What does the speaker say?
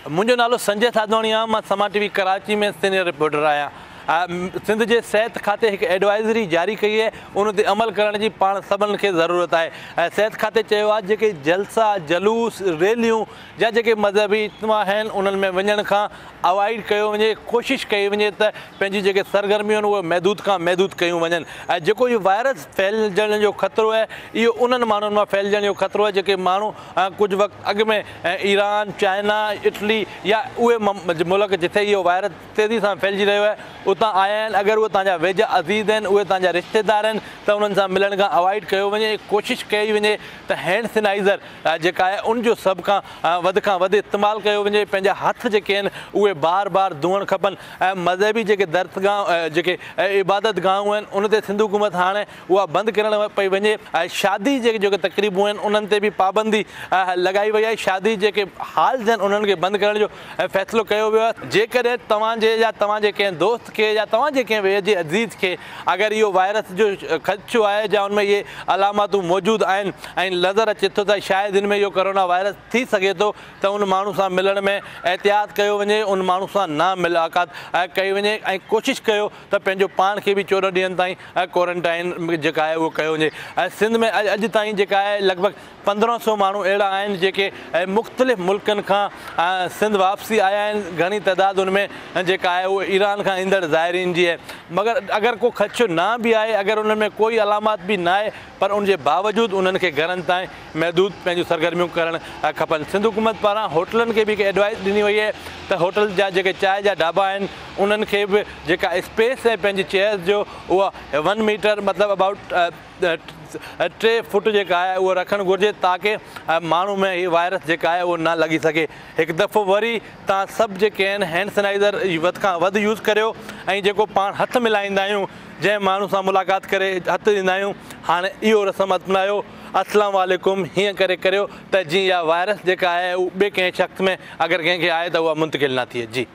मुझो नालो संजय थादवाणी आहे। मां समा टीवी कराची में सीनियर रिपोर्टर आहियां। सिंध के सेहत खाते एक एडवाइजरी जारी कई है, उन ते अमल करण जी पाण सभिनी खे ज़रूरत है। सेहत खाते चयो आहे जेके जलसा जलूस रैलियूं या जेके मज़हबी इज्तिमा आहिनि उन्हनि में वञण खां अवॉइड कयो वञे, कोशिश कई वञे त पंहिंजी जेके सरगर्मियूं आहिनि उहे महदूद खां महदूद कयूं वञनि। ऐं जेको इहो वायरस फैलजण जो ख़तरो आहे इहो उन्हनि माण्हुनि मां फैलजण जो ख़तरो आहे जेके माण्हू कुझु वक़्तु अॻु में ईरान, चाइना, इटली या उहे मुल्क जिथे इहो वायरस तेज़ी सां फैलिजी रहियो आहे उतां आया आहिनि। अगरि उहे तव्हांजा वेझा अज़ीज़ आहिनि, उहे तव्हांजा रिश्तेदार आहिनि त उन्हनि सां मिलण खां अवॉइड कयो वञे। कोशिशि कई वञे त हैंड सैनिटाइज़र जेका आहे उनजो सभ खां वधि इस्तेमालु कयो वञे। पंहिंजा हथ जेके आहिनि उहे बार बार धोअण खपनि। ऐं मज़हबी जेके दरगाह जेके इबादत गाहूं आहिनि उन ते सिंध हुकूमत हाणे उहा बंदि करणु पई वञे। ऐं शादी जेके तक़रीबूं आहिनि उन्हनि ते बि पाबंदी लॻाई वई आहे। शादी जेके हॉल्स आहिनि उन्हनि खे बंदि करण जो फ़ैसिलो कयो वियो आहे। जेकॾहिं तव्हांजे या तव्हांजे कंहिं दोस्त खे या तव्हांजे कंहिं वेझे अज़ीज़ खे अगरि इहो वायरस जो ख़दशो आहे या उनमें इहे अलामातूं मौजूदु आहिनि ऐं नज़र अचे थो त शायदि हिन में इहो कोरोना वायरस थी सघे थो त उन माण्हू सां मिलण में एहतियात कयो वञे, उन माण्हू सां न मुलाक़ात कई वञे ऐं कोशिशि कयो त पंहिंजो पाण खे बि 14 ॾींहंनि ताईं क्वारंटाइन जेका आहे उहो कयो वञे। ऐं सिंध में अॼु ताईं जेका आहे लॻभॻि 1500 माण्हू अहिड़ा आहिनि जेके मुख़्तलिफ़ मुल्कनि खां सिंध वापसी आया आहिनि। घणी तइदाद उनमें जेका आहे उहो ईरान खां ईंदड़ ज़ाइरीन जी आहे। मगर अगरि को ख़दशो न बि आहे, अगरि उन में कोई अलामात बि न आहे, पर उनजे बावजूदि उन्हनि खे घरनि ताईं महदूद पंहिंजूं सरगर्मियूं करणु खपनि। सिंध हुकूमत पारां होटलनि खे बि हिकु एडवाइस ॾिनी वई आहे त होटल जा जेके चांहि जा ढाबा आहिनि उन्हनि खे बि जेका स्पेस आहे पंहिंजी चेयर्स जो उहा 1 मीटर मतिलबु अबाउट 3 फुट जेका आहे उहो रखणु घुरिजे ताकी माण्हू में हीअ वायरस जेका आहे उहो न लॻी सघे। हिकु दफ़ो वरी तव्हां सभु जेके आहिनि हैंड सैनिटाइज़र वधि खां वधि यूज़ करियो। ऐं जेको पाण हथु मिलाईंदा आहियूं, जंहिं माण्हू सां मुलाक़ात करे हथु ॾींदा आहियूं, हाणे इहो रस्म अपनायो, अस्सलाम वालेकुम हीअं करे करियो त जीअं इहा वायरस जेका आहे उहो ॿिए कंहिं शख़्स में अगरि कंहिंखे आहे त उहा मुंतक़िल न थिए। जी।